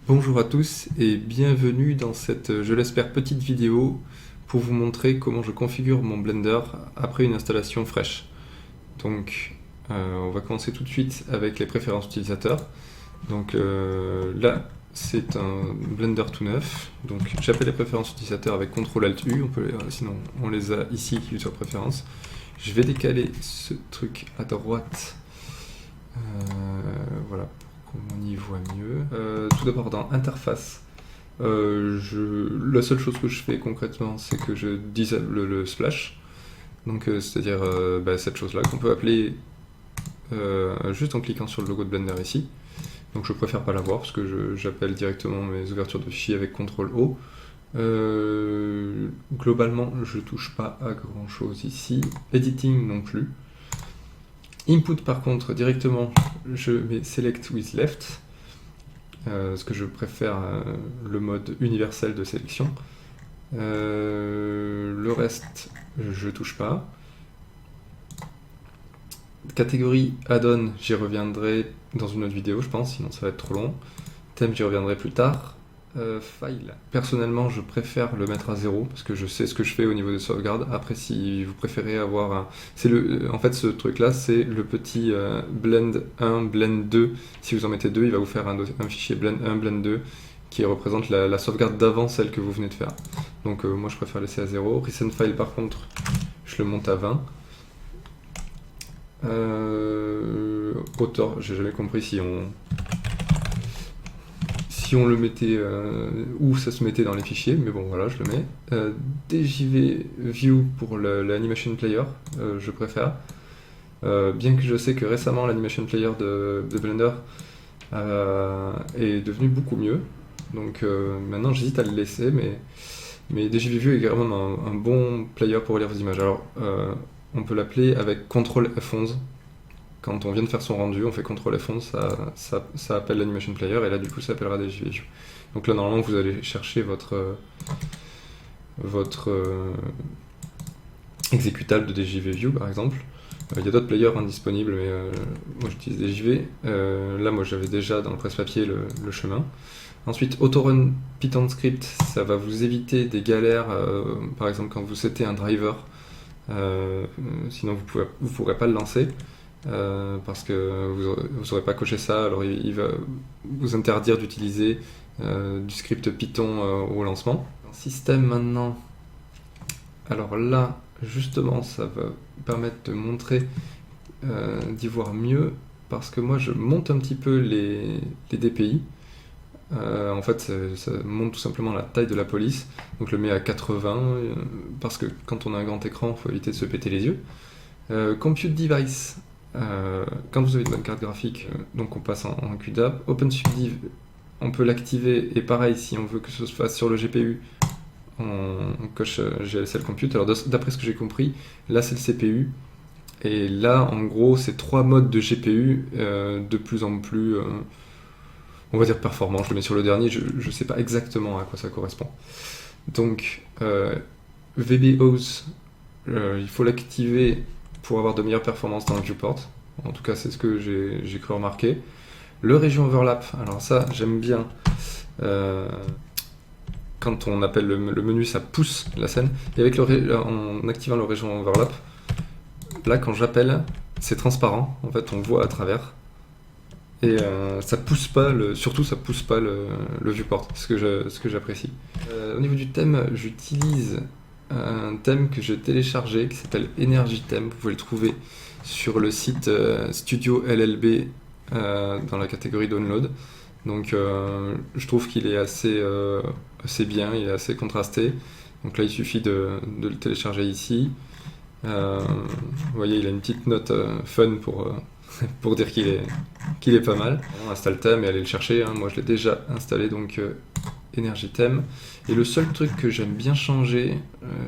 Bonjour à tous et bienvenue dans cette, je l'espère, petite vidéo pour vous montrer comment je configure mon Blender après une installation fraîche. Donc on va commencer tout de suite avec les préférences utilisateurs. Donc là c'est un Blender tout neuf, donc j'appelle les préférences utilisateurs avec CTRL-ALT-U, sinon on les a ici, user préférences. Je vais décaler ce truc à droite, voilà, on y voit mieux. Tout d'abord dans interface, la seule chose que je fais concrètement, c'est que je disable le splash. Donc c'est-à-dire cette chose-là qu'on peut appeler juste en cliquant sur le logo de Blender ici. Donc je préfère pas l'avoir parce que j'appelle directement mes ouvertures de fichiers avec CTRL-O. Globalement, je touche pas à grand chose ici. Editing non plus. Input par contre, directement, je mets Select with Left, parce que je préfère le mode universel de sélection. Le reste, je touche pas. Catégorie add-on, j'y reviendrai dans une autre vidéo, je pense, sinon ça va être trop long. Thème, j'y reviendrai plus tard. File. Personnellement, je préfère le mettre à 0 parce que je sais ce que je fais au niveau des sauvegardes. Après, si vous préférez avoir un... En fait, ce truc-là, c'est le petit blend 1, blend 2. Si vous en mettez 2, il va vous faire un fichier blend 1, blend 2 qui représente la sauvegarde d'avant celle que vous venez de faire. Donc moi, je préfère laisser à 0. Recent file, par contre, je le monte à 20. Autor, j'ai jamais compris si on le mettait où ça se mettait dans les fichiers, mais bon voilà, je le mets. DJV View pour l'Animation Player, je préfère. Bien que je sais que récemment l'Animation Player de Blender est devenu beaucoup mieux, donc maintenant j'hésite à le laisser, mais DJV View est quand même un bon player pour lire vos images. Alors on peut l'appeler avec CTRL F11. Quand on vient de faire son rendu, on fait CTRL F11, ça appelle l'Animation Player, et là du coup ça appellera DJV View. Donc là normalement vous allez chercher votre exécutable de DJV View par exemple. Il y a d'autres players indisponibles, mais moi j'utilise DJV. Là moi j'avais déjà dans le presse-papier le chemin. Ensuite, Autorun Python Script, ça va vous éviter des galères, par exemple quand vous setez un driver, sinon vous ne pourrez pas le lancer. Parce que vous n'aurez pas coché ça, alors il va vous interdire d'utiliser du script Python au lancement. Système maintenant, alors là justement ça va permettre de montrer, d'y voir mieux, parce que moi je monte un petit peu les DPI. En fait ça monte tout simplement la taille de la police, donc je le mets à 80, parce que quand on a un grand écran il faut éviter de se péter les yeux. Compute Device, quand vous avez une bonne carte graphique, donc on passe en QDAP. OpenSubdiv, on peut l'activer, et pareil, si on veut que ce se fasse sur le GPU, on coche GLSL Compute. Alors d'après ce que j'ai compris, là c'est le CPU, et là en gros c'est 3 modes de GPU de plus en plus, on va dire performants. Je le mets sur le dernier, je sais pas exactement à quoi ça correspond. Donc VBOS, il faut l'activer pour avoir de meilleures performances dans le viewport. En tout cas, c'est ce que j'ai cru remarquer. Le Region Overlap, alors ça, j'aime bien. Quand on appelle le menu, ça pousse la scène. Et avec en activant le Region Overlap, là, quand j'appelle, c'est transparent. En fait, on voit à travers. Et ça pousse pas, surtout ça pousse pas le viewport, ce que j'apprécie. Au niveau du thème, j'utilise un thème que j'ai téléchargé qui s'appelle Energy Theme. Vous pouvez le trouver sur le site Studio LLB dans la catégorie Download. Donc je trouve qu'il est assez bien, il est assez contrasté. Donc là il suffit de le télécharger ici. Vous voyez, il a une petite note fun pour dire qu'il est pas mal. On installe le thème et allez le chercher, hein. Moi je l'ai déjà installé, donc Energy Theme. Et le seul truc que j'aime bien changer,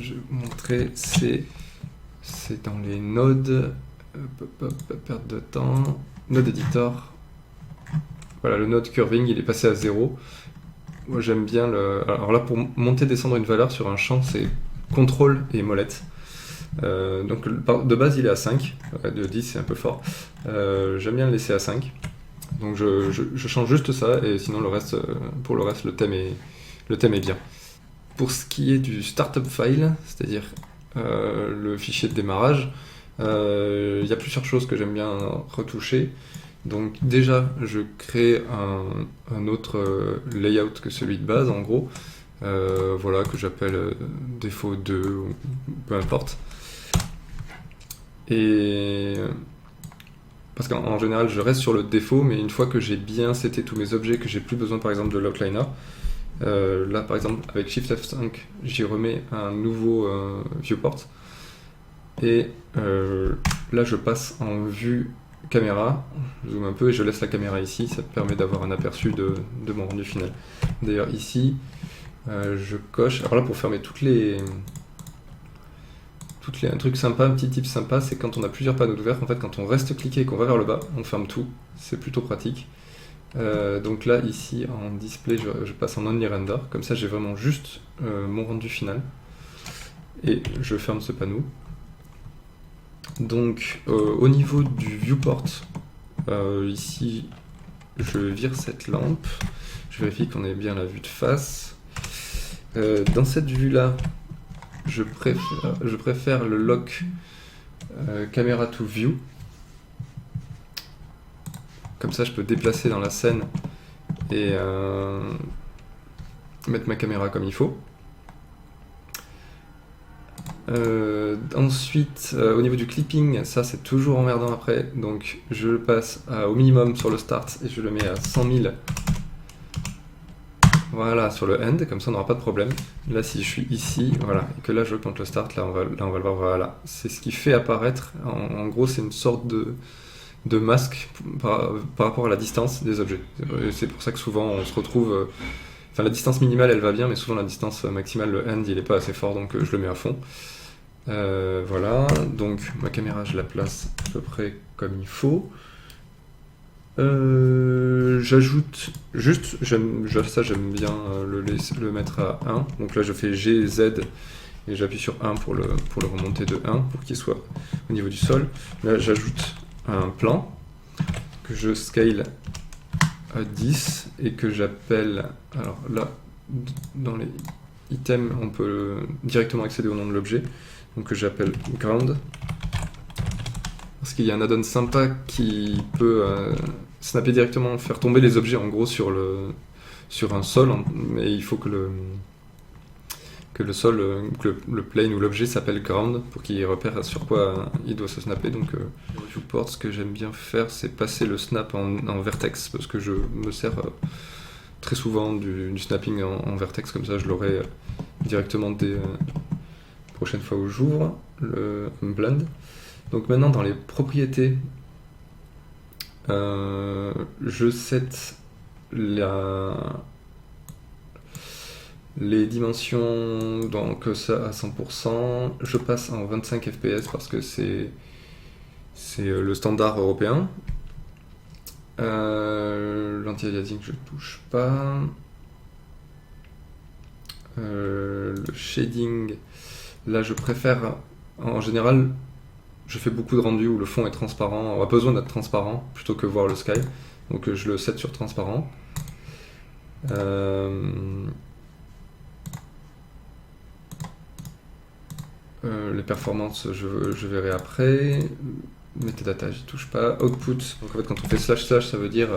je vais vous montrer, c'est dans les nodes, perte de temps, node editor. Voilà, le node curving il est passé à 0. Moi j'aime bien alors là, pour monter descendre une valeur sur un champ, c'est CTRL et molette. Donc de base il est à 5, de 10 c'est un peu fort. J'aime bien le laisser à 5. Donc je change juste ça, et sinon pour le reste, le thème est bien. Pour ce qui est du startup file, c'est-à-dire le fichier de démarrage, il y a plusieurs choses que j'aime bien retoucher. Donc déjà, je crée un autre layout que celui de base, en gros, voilà, que j'appelle défaut 2, ou peu importe. Et parce qu'en général, je reste sur le défaut, mais une fois que j'ai bien seté tous mes objets, que j'ai plus besoin par exemple de l'outliner, là par exemple avec Shift F5, j'y remets un nouveau viewport, et là je passe en vue caméra, je zoome un peu et je laisse la caméra ici, ça permet d'avoir un aperçu de mon rendu final. D'ailleurs ici, je coche, alors là pour fermer un truc sympa, un petit tip sympa, c'est quand on a plusieurs panneaux ouverts, en fait quand on reste cliqué et qu'on va vers le bas, on ferme tout, c'est plutôt pratique. Donc là ici en display je passe en only render, comme ça j'ai vraiment juste mon rendu final, et je ferme ce panneau. Donc au niveau du viewport, ici je vire cette lampe, je vérifie qu'on ait bien la vue de face. Dans cette vue là, je préfère le lock camera to view. Comme ça, je peux déplacer dans la scène et mettre ma caméra comme il faut. Ensuite, au niveau du clipping, ça c'est toujours emmerdant après. Donc je le passe au minimum sur le start et je le mets à 100 000. Voilà, sur le end, comme ça on n'aura pas de problème. Là, si je suis ici, voilà, et que là je augmente le start, là on va le voir, voilà. C'est ce qui fait apparaître, en gros, c'est une sorte de masque par rapport à la distance des objets. C'est pour ça que souvent on se retrouve. Enfin, la distance minimale elle va bien, mais souvent la distance maximale, le end, il est pas assez fort, donc je le mets à fond. Voilà, donc ma caméra je la place à peu près comme il faut. J'ajoute juste, j'aime bien le mettre à 1. Donc là je fais G, Z et j'appuie sur 1 pour le remonter de 1 pour qu'il soit au niveau du sol. Là j'ajoute un plan que je scale à 10 et que j'appelle, alors là dans les items on peut directement accéder au nom de l'objet, donc que j'appelle ground. Parce qu'il y a un add-on sympa qui peut snapper directement, faire tomber les objets en gros sur un sol, mais il faut que le sol, que le plane ou l'objet s'appelle ground pour qu'il repère sur quoi il doit se snapper. Donc viewport, ce que j'aime bien faire, c'est passer le snap en vertex, parce que je me sers très souvent du snapping en vertex, comme ça je l'aurai directement dès prochaine fois où j'ouvre le blend. Donc maintenant dans les propriétés, je set les dimensions, donc ça à 100%, je passe en 25 fps parce que c'est le standard européen. L'anti-aliasing je touche pas. Le shading, là je préfère, en général je fais beaucoup de rendus où le fond est transparent, on a besoin d'être transparent plutôt que voir le sky, donc je le set sur transparent. Les performances je verrai après. Metadata j'y touche pas. Output, donc en fait quand on fait slash ça veut dire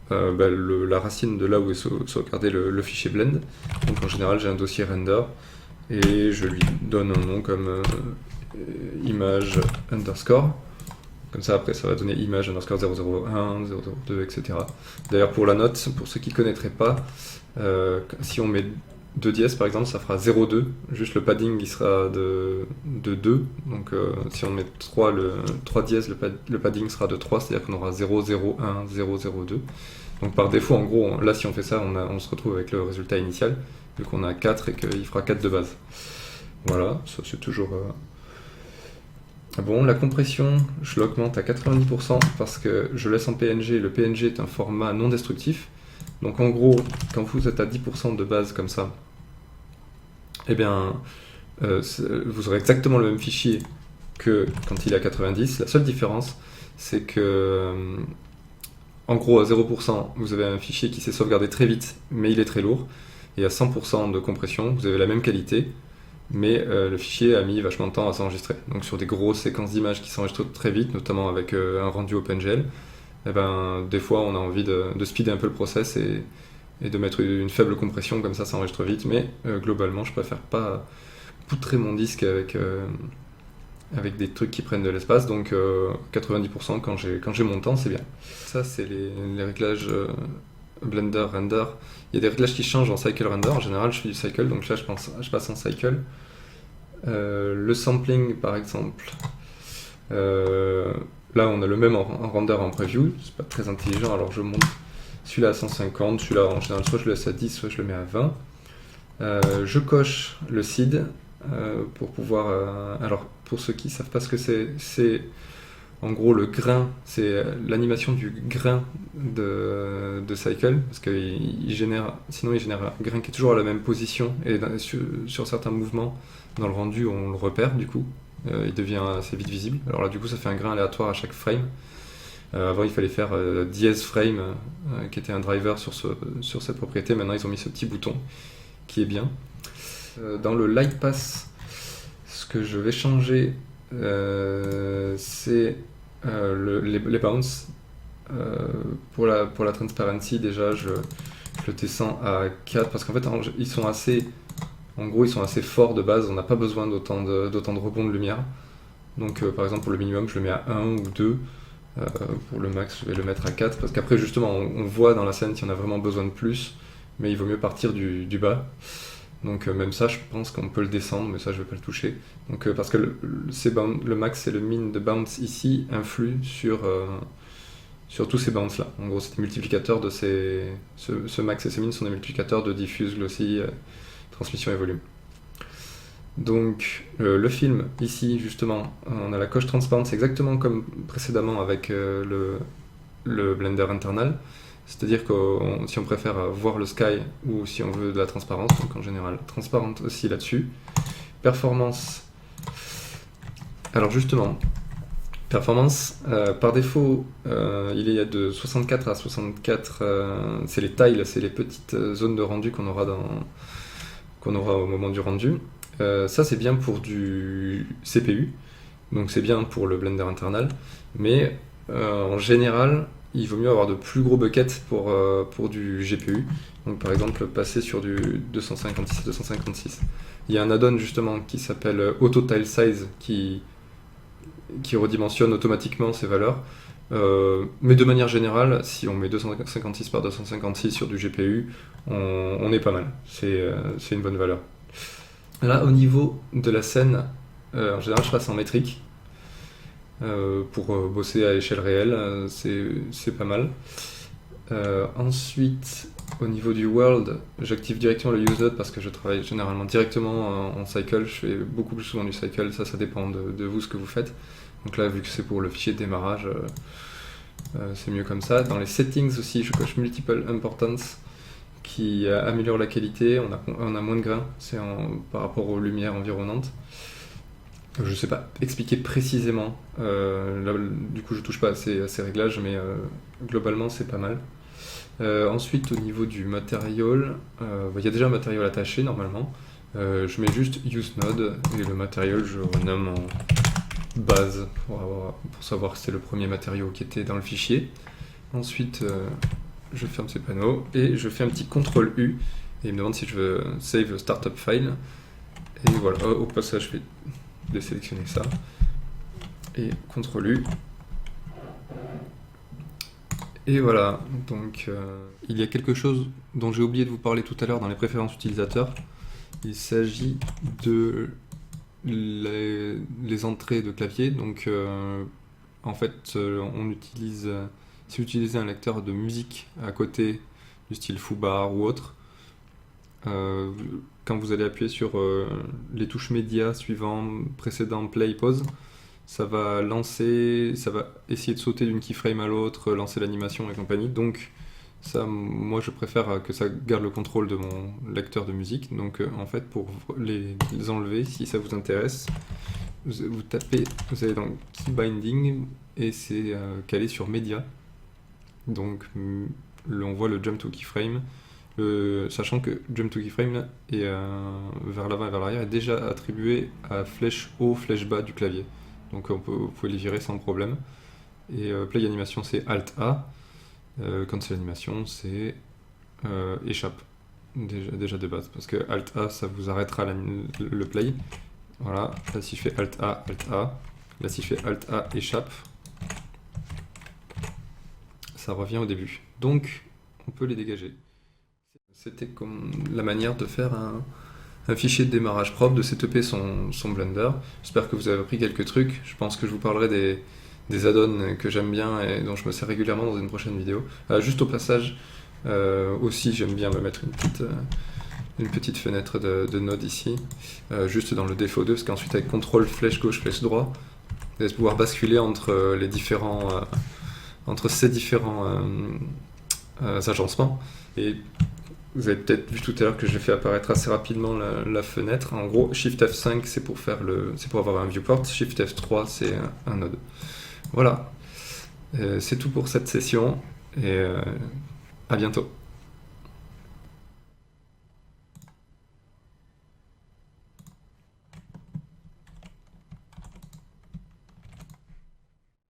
la racine de là où est sauvegardé le fichier blend. Donc en général j'ai un dossier render et je lui donne un nom comme image underscore. Comme ça après ça va donner image underscore 001, 002, etc. D'ailleurs pour la note, pour ceux qui ne connaîtraient pas, si on met 2 dièses par exemple, ça fera 0,2, juste le padding il sera de 2, donc si on met 3 dièses, le padding sera de 3, c'est-à-dire qu'on aura 0,01, 0,02. Donc par défaut, en gros, là si on fait ça, on se retrouve avec le résultat initial, vu qu'on a 4 et qu'il fera 4 de base. Voilà, ça c'est toujours... Bon, la compression, je l'augmente à 90% parce que je laisse en PNG, le PNG est un format non destructif. Donc en gros, quand vous êtes à 10% de base comme ça, eh bien, vous aurez exactement le même fichier que quand il est à 90. La seule différence, c'est que En gros, à 0%, vous avez un fichier qui s'est sauvegardé très vite, mais il est très lourd. Et à 100% de compression, vous avez la même qualité, mais le fichier a mis vachement de temps à s'enregistrer. Donc sur des grosses séquences d'images qui s'enregistrent très vite, notamment avec un rendu OpenGL, eh ben, des fois on a envie de speeder un peu le process et de mettre une faible compression, comme ça enregistre vite. Mais globalement, je préfère pas poutrer mon disque avec des trucs qui prennent de l'espace, donc 90% quand j'ai mon temps, c'est bien. Ça, c'est les réglages Blender, Render. Il y a des réglages qui changent en Cycle Render. En général, je fais du Cycle, donc là, je passe en Cycle. Le sampling, par exemple. Là, on a le même en Render en Preview. C'est pas très intelligent, alors je monte celui-là à 150. Celui-là, en général, soit je le laisse à 10, soit je le mets à 20. Je coche le seed pour pouvoir... alors, pour ceux qui ne savent pas ce que c'est en gros le grain, c'est l'animation du grain de Cycle, parce qu'il génère, sinon il génère un grain qui est toujours à la même position, et sur certains mouvements dans le rendu, on le repère du coup, il devient assez vite visible. Alors là, du coup, ça fait un grain aléatoire à chaque frame. Avant, il fallait faire dièse frame, qui était un driver sur cette propriété. Maintenant, ils ont mis ce petit bouton qui est bien. Dans le light pass, ce que je vais changer, c'est les bounce. Pour la transparency, déjà, je le descends à 4 parce qu'en fait, ils sont assez forts de base. On n'a pas besoin d'autant de rebonds de lumière. Donc, par exemple, pour le minimum, je le mets à 1 ou 2. Pour le max, je vais le mettre à 4 parce qu'après, justement, on voit dans la scène si on a vraiment besoin de plus, mais il vaut mieux partir du bas. Donc même ça, je pense qu'on peut le descendre, mais ça, je ne vais pas le toucher. Donc, parce que le max et le min de bounce ici influent sur tous ces bounces-là. En gros, c'est des multiplicateurs de ce max et ce min sont des multiplicateurs de diffuse, glossy, transmission et volume. Donc le film, ici, justement, on a la coche transparente, c'est exactement comme précédemment avec le Blender internal. C'est-à-dire que si on préfère voir le sky ou si on veut de la transparence, donc en général transparente aussi là-dessus. Performance. Alors justement, performance, par défaut, il y a de 64 à 64, c'est les tiles, c'est les petites zones de rendu qu'on aura au moment du rendu. Ça, c'est bien pour du CPU, donc c'est bien pour le Blender internal, mais en général, il vaut mieux avoir de plus gros buckets pour du GPU. Donc par exemple, passer sur du 256 à 256. Il y a un add-on justement qui s'appelle Auto Tile Size qui redimensionne automatiquement ces valeurs. Mais de manière générale, si on met 256 par 256 sur du GPU, on est pas mal. C'est une bonne valeur. Là, au niveau de la scène, en général, je passe en métrique. Pour bosser à échelle réelle, c'est pas mal. Ensuite, au niveau du world, j'active directement le useNode parce que je travaille généralement directement en cycle. Je fais beaucoup plus souvent du cycle, ça dépend de vous ce que vous faites. Donc là, vu que c'est pour le fichier de démarrage, c'est mieux comme ça. Dans les settings aussi, je coche Multiple Importance qui améliore la qualité. On a moins de grains, par rapport aux lumières environnantes. Je ne sais pas expliquer précisément, là, du coup je touche pas à ces réglages, mais globalement c'est pas mal. Ensuite au niveau du matériel, il y a déjà un matériel attaché normalement. Je mets juste useNode et le matériel je renomme en base pour savoir que c'est le premier matériau qui était dans le fichier. Ensuite je ferme ces panneaux et je fais un petit CTRL U et il me demande si je veux save startup file. Et voilà, au passage je vais désélectionner ça et CTRL U et voilà. Donc il y a quelque chose dont j'ai oublié de vous parler tout à l'heure dans les préférences utilisateurs. Il s'agit de les entrées de clavier. Donc en fait si vous utilisez un lecteur de musique à côté du style foobar ou autre, quand vous allez appuyer sur les touches médias suivant, précédent, play, pause, ça va essayer de sauter d'une keyframe à l'autre, lancer l'animation et compagnie. Donc ça, moi je préfère que ça garde le contrôle de mon lecteur de musique. Donc en fait, pour les enlever, si ça vous intéresse, vous allez dans Key Binding et c'est calé sur Média. Donc on voit le jump to keyframe, sachant que jump to keyframe là, est, vers l'avant et vers l'arrière est déjà attribué à flèche haut, flèche bas du clavier. Donc vous pouvez les virer sans problème. Et play animation c'est Alt A. Cancel animation c'est échappe. Déjà de base, parce que Alt A ça vous arrêtera le play. Voilà, là si je fais Alt A, là si je fais Alt A, échappe, ça revient au début. Donc on peut les dégager. C'était comme la manière de faire un fichier de démarrage propre, de setuper son Blender. J'espère que vous avez appris quelques trucs. Je pense que je vous parlerai des add-ons que j'aime bien et dont je me sers régulièrement dans une prochaine vidéo. Juste au passage, aussi j'aime bien me mettre une petite fenêtre de node ici, juste dans le défaut 2, parce qu'ensuite avec CTRL flèche gauche, flèche droit, vous allez pouvoir basculer entre ces différents agencements. Et vous avez peut-être vu tout à l'heure que j'ai fait apparaître assez rapidement la fenêtre. En gros, Shift F5 c'est pour avoir un viewport, Shift F3 c'est un node. Voilà, c'est tout pour cette session et à bientôt.